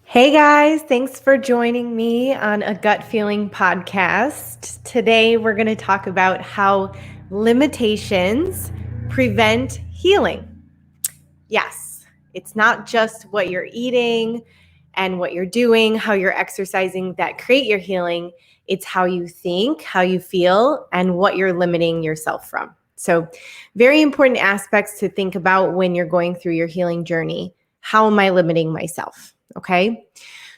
Hey guys, thanks for joining me on a gut feeling podcast. Today we're going to talk about how limitations prevent healing. Yes, it's not just what you're eating and what you're doing, how you're exercising that create your healing. It's how you think, how you feel, and what you're limiting yourself from. So, very important aspects to think about when you're going through your healing journey. How am I limiting myself? Okay.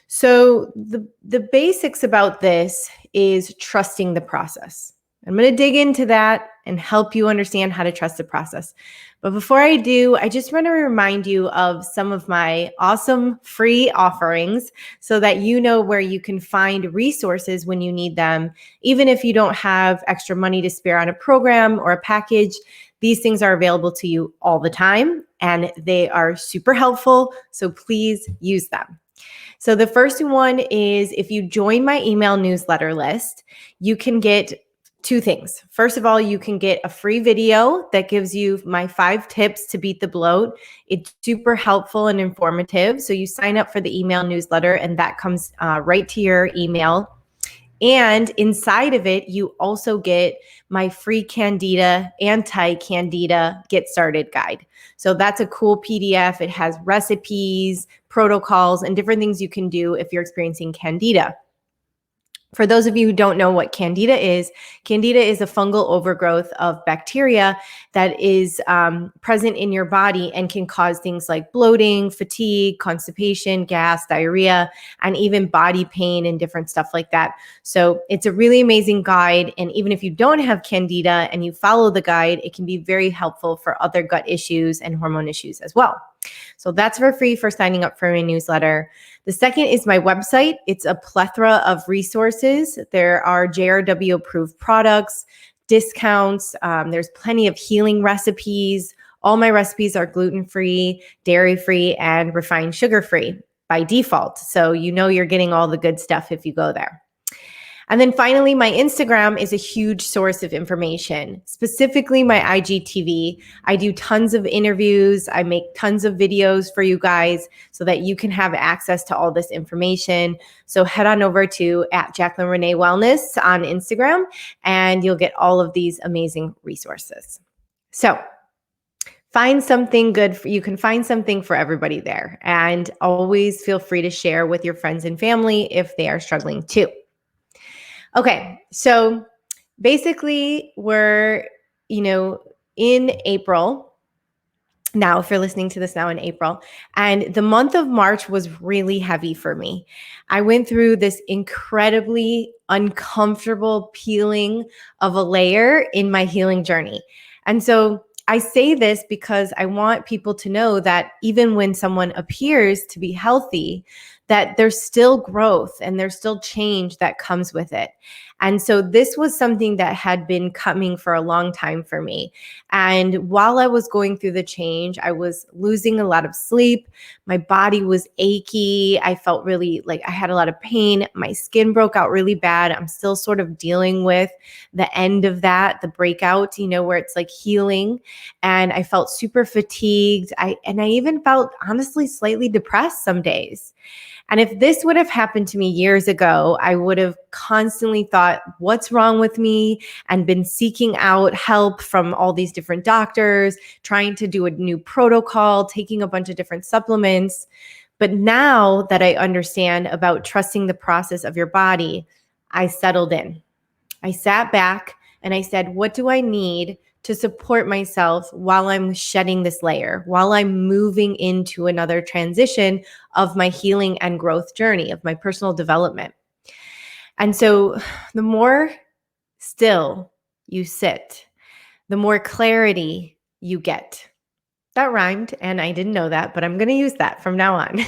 So the basics about this is trusting the process. I'm going to dig into that and help you understand how to trust the process. But before I do, I just want to remind you of some of my awesome free offerings so that you know where you can find resources when you need them. Even if you don't have extra money to spare on a program or a package, these things are available to you all the time and they are super helpful. So please use them. So the first one is if you join my email newsletter list, you can get two things. First of all, you can get a free video that gives you my 5 tips to beat the bloat. It's super helpful and informative. So you sign up for the email newsletter and that comes right to your email. And inside of it, you also get my free Candida, anti-Candida Get Started guide. So that's a cool PDF. It has recipes, protocols, and different things you can do if you're experiencing Candida. For those of you who don't know what Candida is a fungal overgrowth of bacteria that is present in your body and can cause things like bloating, fatigue, constipation, gas, diarrhea, and even body pain and different stuff like that. So it's a really amazing guide. And even if you don't have Candida and you follow the guide, it can be very helpful for other gut issues and hormone issues as well. So that's for free for signing up for my newsletter. The second is my website. It's a plethora of resources. There are JRW approved products, discounts. There's plenty of healing recipes. All my recipes are gluten-free, dairy-free, and refined sugar-free by default. So you know you're getting all the good stuff if you go there. And then finally, my Instagram is a huge source of information, specifically my IGTV. I do tons of interviews. I make tons of videos for you guys so that you can have access to all this information. So head on over to @Jaclyn Renee Wellness on Instagram, and you'll get all of these amazing resources. So find something good. You can find something for everybody there. And always feel free to share with your friends and family if they are struggling too. Okay, so basically we're, in April now, if you're listening to this now in April, and the month of March was really heavy for me. I went through this incredibly uncomfortable peeling of a layer in my healing journey. And so I say this because I want people to know that even when someone appears to be healthy, that there's still growth and there's still change that comes with it. And so this was something that had been coming for a long time for me. And while I was going through the change, I was losing a lot of sleep. My body was achy. I felt really like I had a lot of pain. My skin broke out really bad. I'm still sort of dealing with the end of that, the breakout, where it's like healing. And I felt super fatigued. I even felt honestly slightly depressed some days. And if this would have happened to me years ago, I would have constantly thought, what's wrong with me? And been seeking out help from all these different doctors, trying to do a new protocol, taking a bunch of different supplements. But now that I understand about trusting the process of your body, I settled in. I sat back and I said, what do I need to support myself while I'm shedding this layer, while I'm moving into another transition of my healing and growth journey, of my personal development? And so the more still you sit, the more clarity you get. That rhymed, and I didn't know that, but I'm going to use that from now on.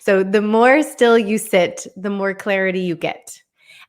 So the more still you sit, the more clarity you get.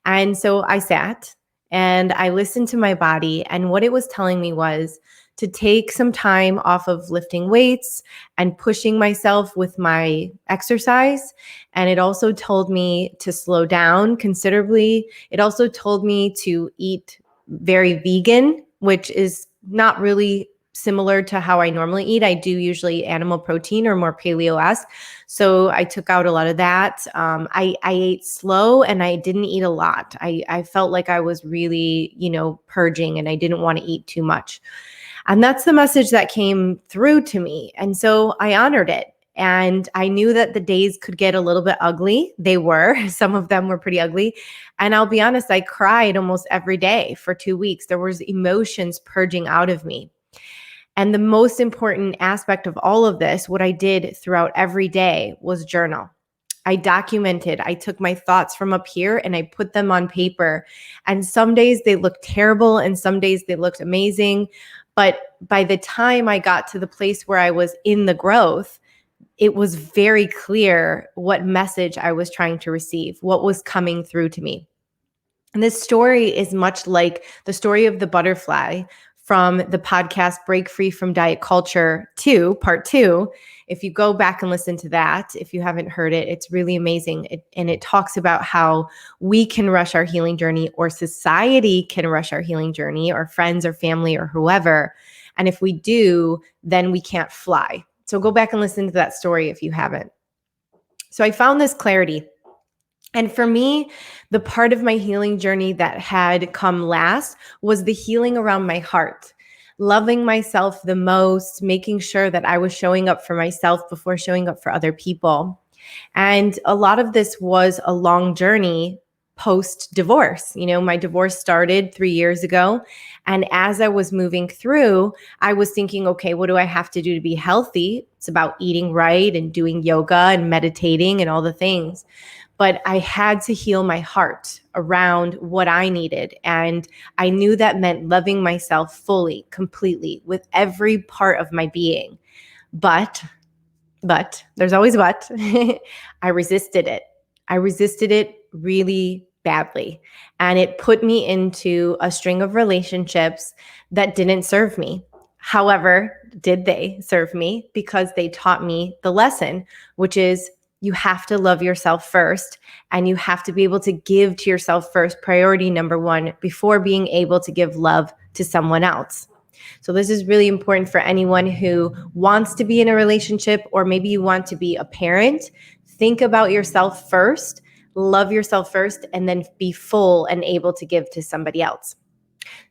And so I sat and I listened to my body, and what it was telling me was to take some time off of lifting weights and pushing myself with my exercise. And it also told me to slow down considerably. It also told me to eat very vegan, which is not really similar to how I normally eat. I do usually animal protein or more paleo-esque. So I took out a lot of that. I ate slow and I didn't eat a lot. I felt like I was really, purging, and I didn't want to eat too much. And that's the message that came through to me. And so I honored it. And I knew that the days could get a little bit ugly. They were. Some of them were pretty ugly. And I'll be honest, I cried almost every day for 2 weeks. There was emotions purging out of me. And the most important aspect of all of this, what I did throughout every day, was journal. I documented. I took my thoughts from up here and I put them on paper. And some days they looked terrible and some days they looked amazing. But by the time I got to the place where I was in the growth, it was very clear what message I was trying to receive, what was coming through to me. And this story is much like the story of the butterfly from the podcast Break Free from Diet Culture 2, part 2. If you go back and listen to that, if you haven't heard it, it's really amazing. And it talks about how we can rush our healing journey, or society can rush our healing journey, or friends or family or whoever. And if we do, then we can't fly. So go back and listen to that story if you haven't. So I found this clarity. And for me, the part of my healing journey that had come last was the healing around my heart, loving myself the most, making sure that I was showing up for myself before showing up for other people. And a lot of this was a long journey post-divorce. My divorce started 3 years ago. And as I was moving through, I was thinking, okay, what do I have to do to be healthy? It's about eating right and doing yoga and meditating and all the things. But I had to heal my heart around what I needed. And I knew that meant loving myself fully, completely, with every part of my being. But there's always but, I resisted it. I resisted it really badly. And it put me into a string of relationships that didn't serve me. However, did they serve me? Because they taught me the lesson, which is you have to love yourself first, and you have to be able to give to yourself first, priority number one, before being able to give love to someone else. So this is really important for anyone who wants to be in a relationship, or maybe you want to be a parent. Think about yourself first, love yourself first, and then be full and able to give to somebody else.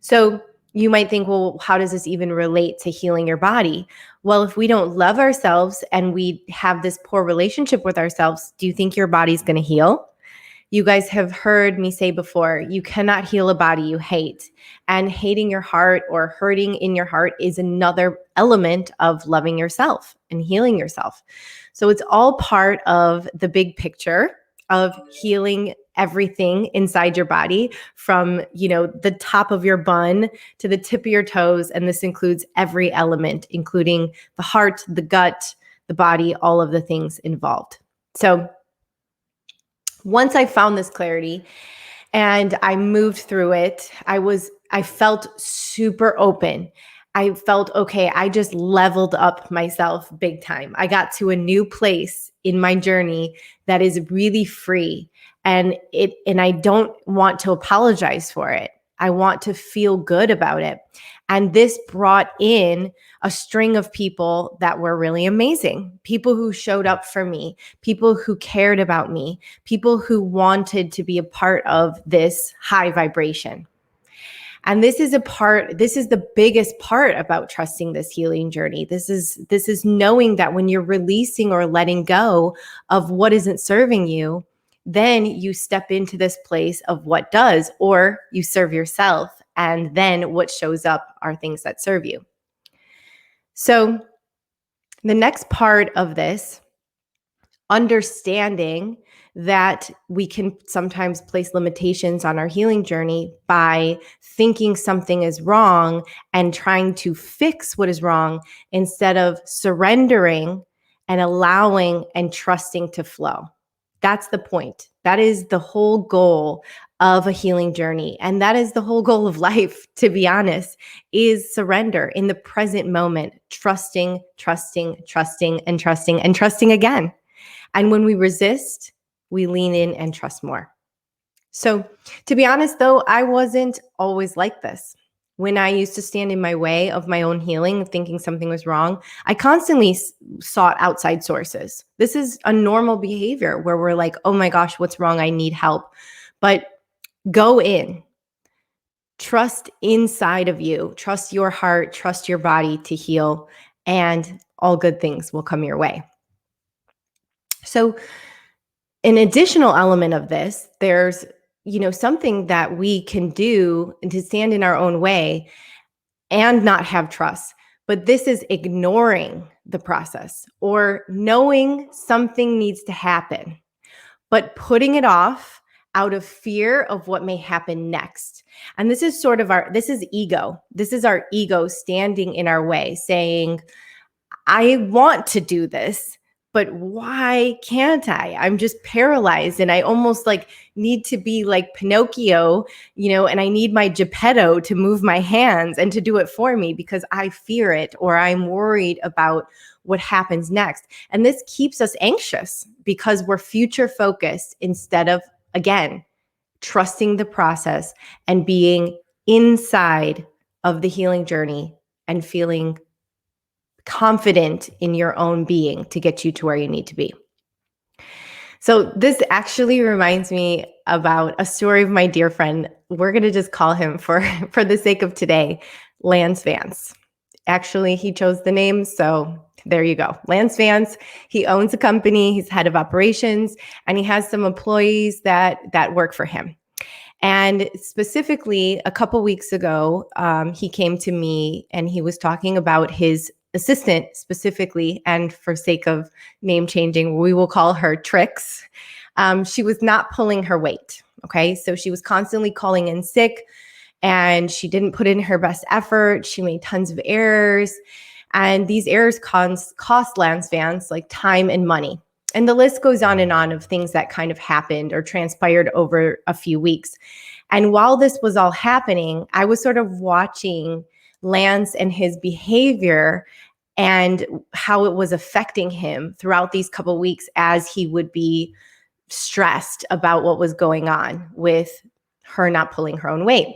So you might think, well, how does this even relate to healing your body? Well, if we don't love ourselves and we have this poor relationship with ourselves, do you think your body's going to heal? You guys have heard me say before, you cannot heal a body you hate. And hating your heart or hurting in your heart is another element of loving yourself and healing yourself. So it's all part of the big picture of healing everything inside your body, from, the top of your bun to the tip of your toes. And this includes every element, including the heart, the gut, the body, all of the things involved. So once I found this clarity and I moved through it, I felt super open. I felt, okay, I just leveled up myself big time. I got to a new place in my journey that is really free. And I don't want to apologize for it. I want to feel good about it. And this brought in a string of people that were really amazing. People who showed up for me, people who cared about me, people who wanted to be a part of this high vibration. And this is the biggest part about trusting this healing journey. This is knowing that when you're releasing or letting go of what isn't serving you, then you step into this place of what does, or you serve yourself. And then what shows up are things that serve you. So the next part of this, understanding that we can sometimes place limitations on our healing journey by thinking something is wrong and trying to fix what is wrong, instead of surrendering and allowing and trusting to flow. That's the point. That is the whole goal of a healing journey. And that is the whole goal of life, to be honest, is surrender in the present moment, trusting, and trusting again. And when we resist, we lean in and trust more. So to be honest, though, I wasn't always like this. when I used to stand in my way of my own healing, thinking something was wrong, I constantly sought outside sources. This is a normal behavior where we're like, oh my gosh, what's wrong? I need help. But go in. Trust inside of you. Trust your heart. Trust your body to heal. And all good things will come your way. So an additional element of this, there's something that we can do to stand in our own way and not have trust. But this is ignoring the process or knowing something needs to happen, but putting it off out of fear of what may happen next. And this is this is ego. This is our ego standing in our way saying, I want to do this, but why can't I? I'm just paralyzed and I almost need to be like Pinocchio, and I need my Geppetto to move my hands and to do it for me because I fear it or I'm worried about what happens next. And this keeps us anxious because we're future focused instead of, again, trusting the process and being inside of the healing journey and feeling confident in your own being to get you to where you need to be. So this actually reminds me about a story of my dear friend. We're going to just call him for the sake of today, Lance Vance. Actually, he chose the name, so there you go. Lance Vance, he owns a company, he's head of operations, and he has some employees that work for him. And specifically, a couple weeks ago, he came to me and he was talking about his assistant specifically, and for sake of name changing, we will call her Trix. She was not pulling her weight. Okay. So she was constantly calling in sick and she didn't put in her best effort. She made tons of errors. And these errors cost Lance Vance time and money. And the list goes on of things that kind of happened or transpired over a few weeks. And while this was all happening, I was sort of watching Lance and his behavior and how it was affecting him throughout these couple of weeks as he would be stressed about what was going on with her not pulling her own weight.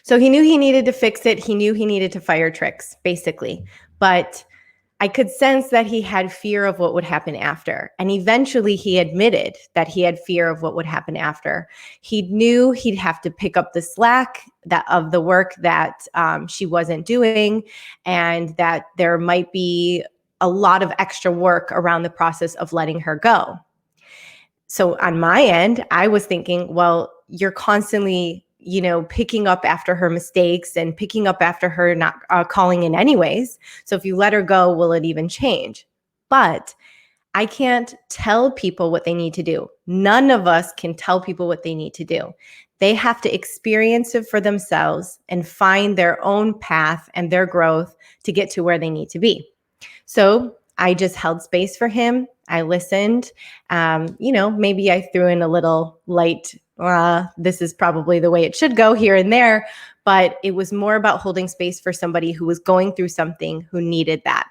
So he knew he needed to fix it. He knew he needed to fire Trix, basically. But I could sense that he had fear of what would happen after. And eventually he admitted that he had fear of what would happen after. He knew he'd have to pick up the slack of the work that she wasn't doing, and that there might be a lot of extra work around the process of letting her go. So on my end, I was thinking, well, you're constantly picking up after her mistakes and picking up after her not calling in anyways. So if you let her go, will it even change? But I can't tell people what they need to do. None of us can tell people what they need to do. They have to experience it for themselves and find their own path and their growth to get to where they need to be. So I just held space for him. I listened. Maybe I threw in a little light, this is probably the way it should go here and there, but it was more about holding space for somebody who was going through something who needed that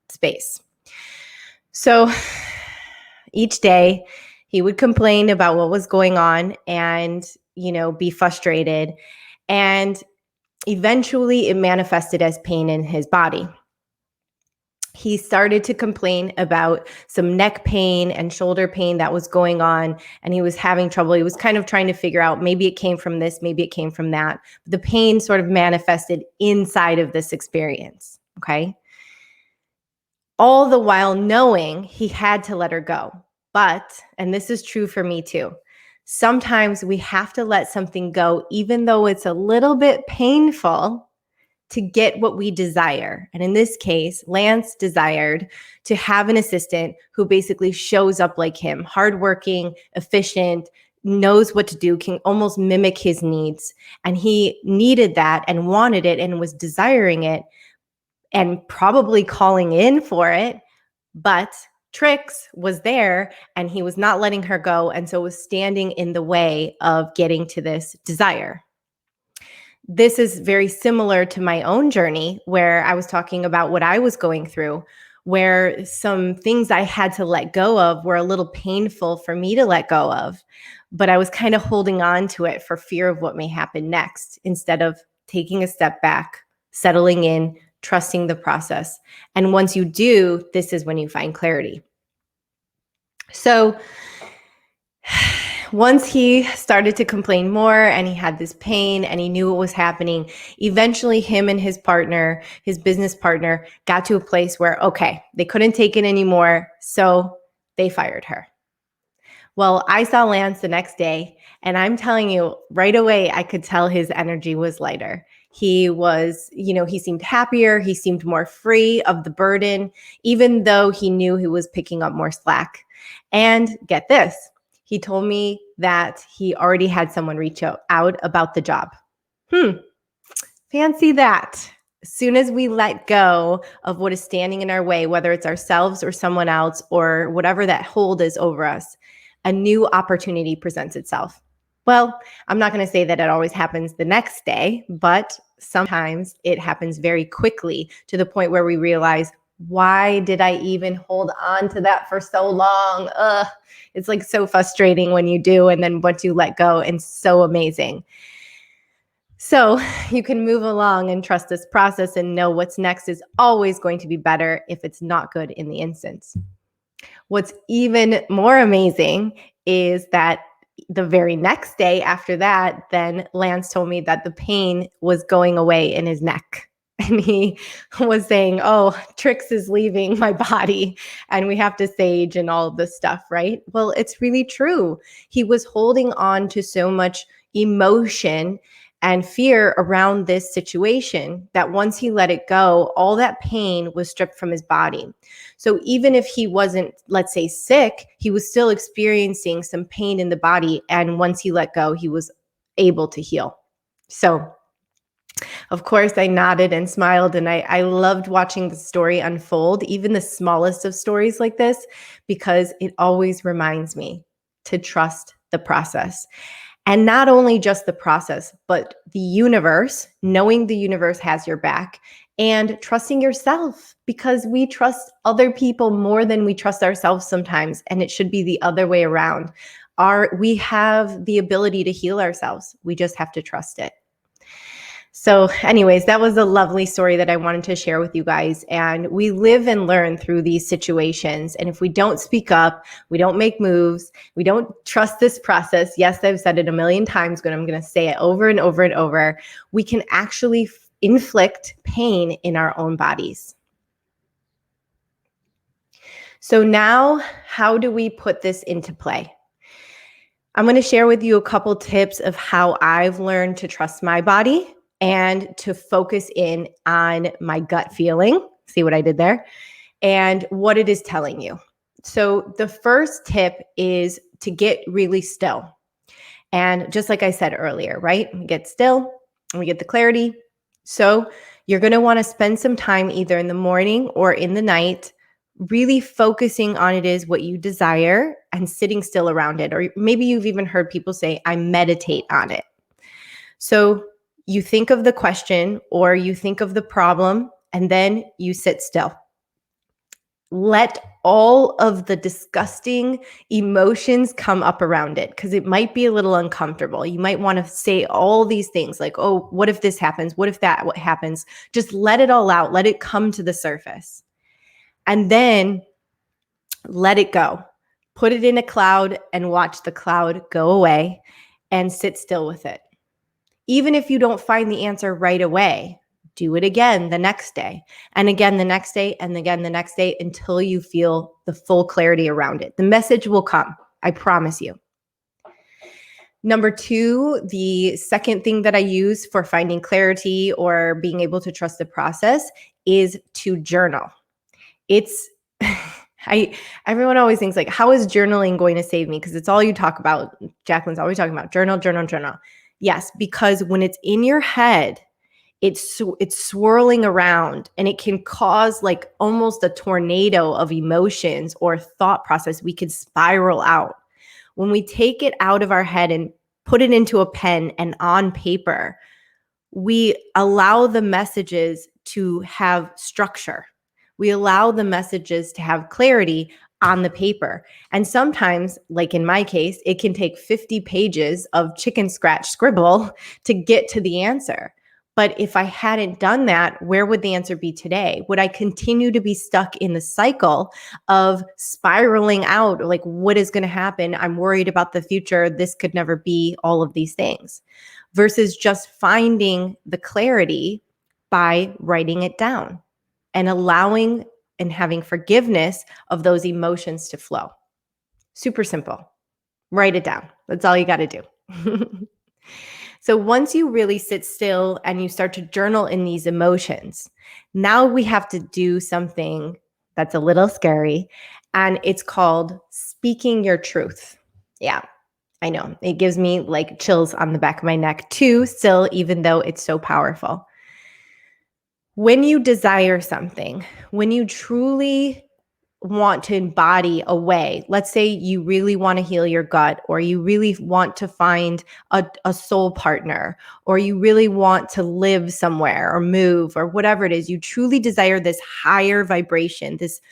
space. So each day he would complain about what was going on and, be frustrated. And eventually it manifested as pain in his body. He started to complain about some neck pain and shoulder pain that was going on, and he was having trouble. He was kind of trying to figure out, maybe it came from this, maybe it came from that. But the pain sort of manifested inside of this experience, okay? All the while knowing he had to let her go. But, and this is true for me too, sometimes we have to let something go, even though it's a little bit painful, to get what we desire. And in this case, Lance desired to have an assistant who basically shows up like him, hardworking, efficient, knows what to do, can almost mimic his needs. And he needed that and wanted it and was desiring it and probably calling in for it. But Trix was there and he was not letting her go. And so was standing in the way of getting to this desire. This is very similar to my own journey where I was talking about what I was going through, where some things I had to let go of were a little painful for me to let go of, but I was kind of holding on to it for fear of what may happen next instead of taking a step back, settling in, trusting the process. And once you do, this is when you find clarity. So once he started to complain more and he had this pain and he knew what was happening, eventually him and his partner, his business partner, got to a place where, okay, they couldn't take it anymore, so they fired her. Well, I saw Lance the next day, and I'm telling you, right away, I could tell his energy was lighter. He was, he seemed happier. He seemed more free of the burden, even though he knew he was picking up more slack. And get this, he told me that he already had someone reach out about the job. Fancy that. As soon as we let go of what is standing in our way, whether it's ourselves or someone else or whatever that hold is over us, a new opportunity presents itself. Well, I'm not going to say that it always happens the next day, but sometimes it happens very quickly to the point where we realize, why did I even hold on to that for so long? It's like so frustrating when you do. And then once you let go, and so amazing. So you can move along and trust this process and know what's next is always going to be better if it's not good in the instance. What's even more amazing is that the very next day after that, then Lance told me that the pain was going away in his neck. And he was saying, oh, Trix is leaving my body and we have to sage and all of this stuff, right? Well, it's really true. He was holding on to so much emotion and fear around this situation that once he let it go, all that pain was stripped from his body. So even if he wasn't, let's say, sick, he was still experiencing some pain in the body. And once he let go, he was able to heal. So of course, I nodded and smiled, and I loved watching the story unfold, even the smallest of stories like this, because it always reminds me to trust the process. And not only just the process, but the universe, knowing the universe has your back, and trusting yourself, because we trust other people more than we trust ourselves sometimes, and it should be the other way around. We have the ability to heal ourselves. We just have to trust it. So anyways, that was a lovely story that I wanted to share with you guys. And we live and learn through these situations. And if we don't speak up, we don't make moves, we don't trust this process. Yes, I've said it a million times, but I'm going to say it over and over and over. We can actually inflict pain in our own bodies. So now, how do we put this into play? I'm going to share with you a couple tips of how I've learned to trust my body and to focus in on my gut feeling. See what I did there? And what it is telling you. So the first tip is to get really still. And just like I said earlier, right? We get still and we get the clarity. So you're going to want to spend some time either in the morning or in the night really focusing on it is what you desire and sitting still around it. Or maybe you've even heard people say, I meditate on it. So you think of the question or you think of the problem and then you sit still. Let all of the disgusting emotions come up around it because it might be a little uncomfortable. You might want to say all these things like, oh, what if this happens? What if that what happens? Just let it all out. Let it come to the surface. And then let it go. Put it in a cloud and watch the cloud go away and sit still with it. Even if you don't find the answer right away, do it again the next day and again the next day and again the next day until you feel the full clarity around it. The message will come. I promise you. Number 2, the second thing that I use for finding clarity or being able to trust the process is to journal. Everyone always thinks like, how is journaling going to save me? Because it's all you talk about. Jaclyn's always talking about journal. Yes, because when it's in your head, it's swirling around and it can cause like almost a tornado of emotions or thought process. We could spiral out. When we take it out of our head and put it into a pen and on paper, we allow the messages to have structure. We allow the messages to have clarity on the paper. And sometimes, like in my case, it can take 50 pages of chicken scratch scribble to get to the answer. But if I hadn't done that, where would the answer be today? Would I continue to be stuck in the cycle of spiraling out? Like, what is going to happen? I'm worried about the future. This could never be, all of these things, versus just finding the clarity by writing it down and allowing and having forgiveness of those emotions to flow. Super simple. Write it down. That's all you got to do. So once you really sit still and you start to journal in these emotions, now we have to do something that's a little scary, and it's called speaking your truth. Yeah, I know. It gives me like chills on the back of my neck too, still, even though it's so powerful. When you desire something, when you truly want to embody a way, let's say you really want to heal your gut, or you really want to find a soul partner, or you really want to live somewhere or move or whatever it is, you truly desire this higher vibration, this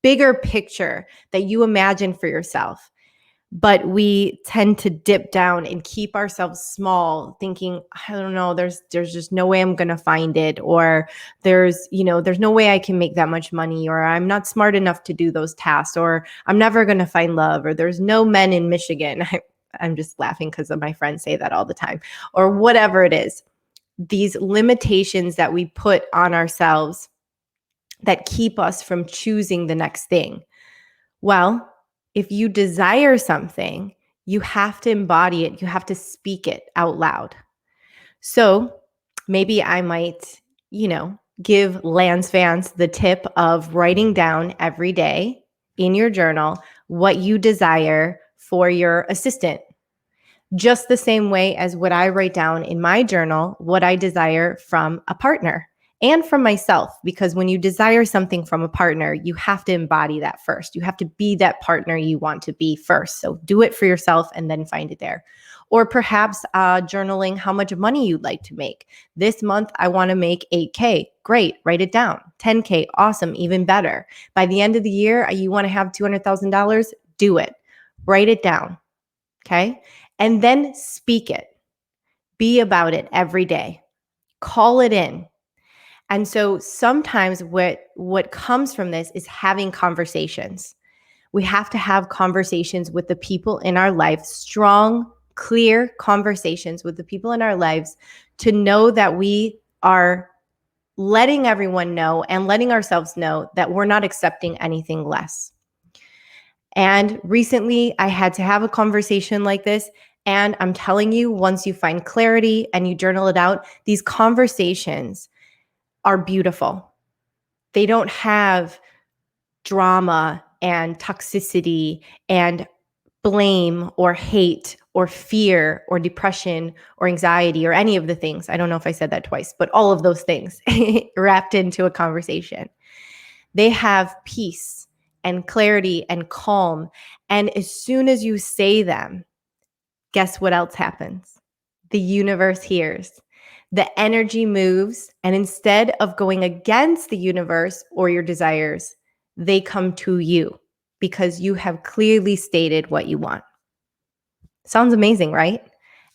bigger picture that you imagine for yourself. But we tend to dip down and keep ourselves small, thinking, I don't know, there's just no way I'm going to find it, or there's no way I can make that much money, or I'm not smart enough to do those tasks, or I'm never going to find love, or there's no men in Michigan. I'm just laughing because my friends say that all the time, or whatever it is. These limitations that we put on ourselves that keep us from choosing the next thing. Well, if you desire something, you have to embody it. You have to speak it out loud. So maybe I might, give Lance Vance the tip of writing down every day in your journal what you desire for your assistant. Just the same way as what I write down in my journal, what I desire from a partner and from myself. Because when you desire something from a partner, you have to embody that first. You have to be that partner you want to be first. So do it for yourself and then find it there. Or perhaps journaling how much money you'd like to make. This month, I want to make 8K. Great, write it down. 10K, awesome, even better. By the end of the year, you want to have $200,000? Do it. Write it down, okay? And then speak it. Be about it every day. Call it in. And so sometimes what comes from this is having conversations. We have to have conversations with the people in our life, strong, clear conversations with the people in our lives, to know that we are letting everyone know and letting ourselves know that we're not accepting anything less. And recently I had to have a conversation like this. And I'm telling you, once you find clarity and you journal it out, these conversations are beautiful. They don't have drama and toxicity and blame or hate or fear or depression or anxiety or any of the things. I don't know if I said that twice, but all of those things wrapped into a conversation. They have peace and clarity and calm. And as soon as you say them, guess what else happens? The universe hears. The energy moves, and instead of going against the universe or your desires, they come to you because you have clearly stated what you want. Sounds amazing, right?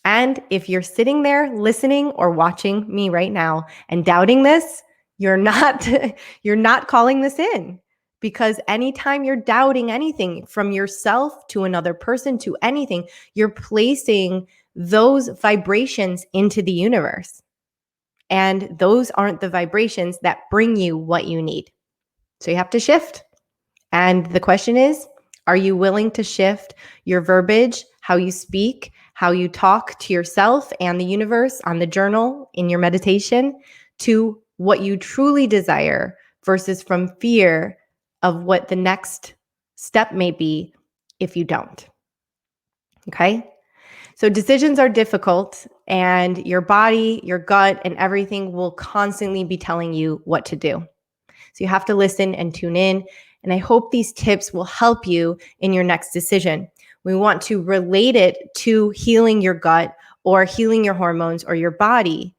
And if you're sitting there listening or watching me right now and doubting this, you're not calling this in, because anytime you're doubting anything, from yourself to another person to anything, you're placing those vibrations into the universe. And those aren't the vibrations that bring you what you need. So you have to shift. And the question is, are you willing to shift your verbiage, how you speak, how you talk to yourself and the universe on the journal, in your meditation, to what you truly desire versus from fear of what the next step may be if you don't? Okay? So decisions are difficult, and your body, your gut, and everything will constantly be telling you what to do. So you have to listen and tune in. And I hope these tips will help you in your next decision. We want to relate it to healing your gut or healing your hormones or your body.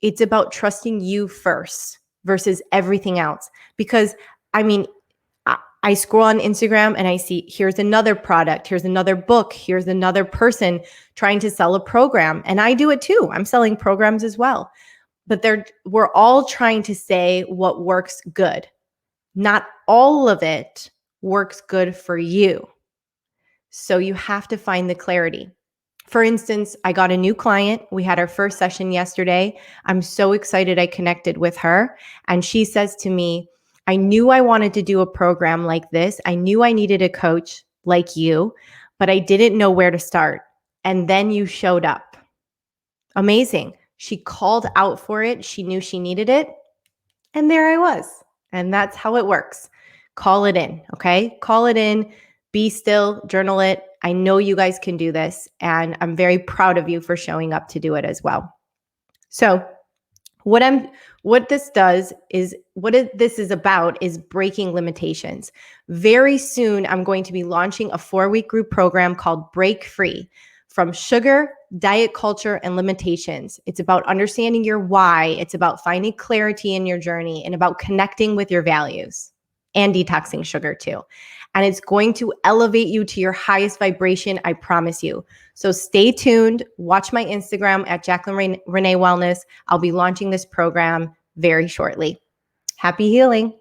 It's about trusting you first versus everything else. Because, I scroll on Instagram and I see, here's another product, here's another book, here's another person trying to sell a program. And I do it too. I'm selling programs as well. but we're all trying to say what works good. Not all of it works good for you. So you have to find the clarity. For instance, I got a new client. We had our first session yesterday. I'm so excited I connected with her. And she says to me, I knew I wanted to do a program like this. I knew I needed a coach like you, but I didn't know where to start. And then you showed up. Amazing. She called out for it. She knew she needed it. And there I was. And that's how it works. Call it in, okay? Call it in, be still, journal it. I know you guys can do this, and I'm very proud of you for showing up to do it as well. So, what this is about is breaking limitations. Very soon, I'm going to be launching a 4-week group program called Break Free from Sugar, Diet Culture, and Limitations. It's about understanding your why. It's about finding clarity in your journey and about connecting with your values and detoxing sugar too. And it's going to elevate you to your highest vibration, I promise you. So stay tuned. Watch my Instagram at Jaclyn Renee Wellness. I'll be launching this program very shortly. Happy healing.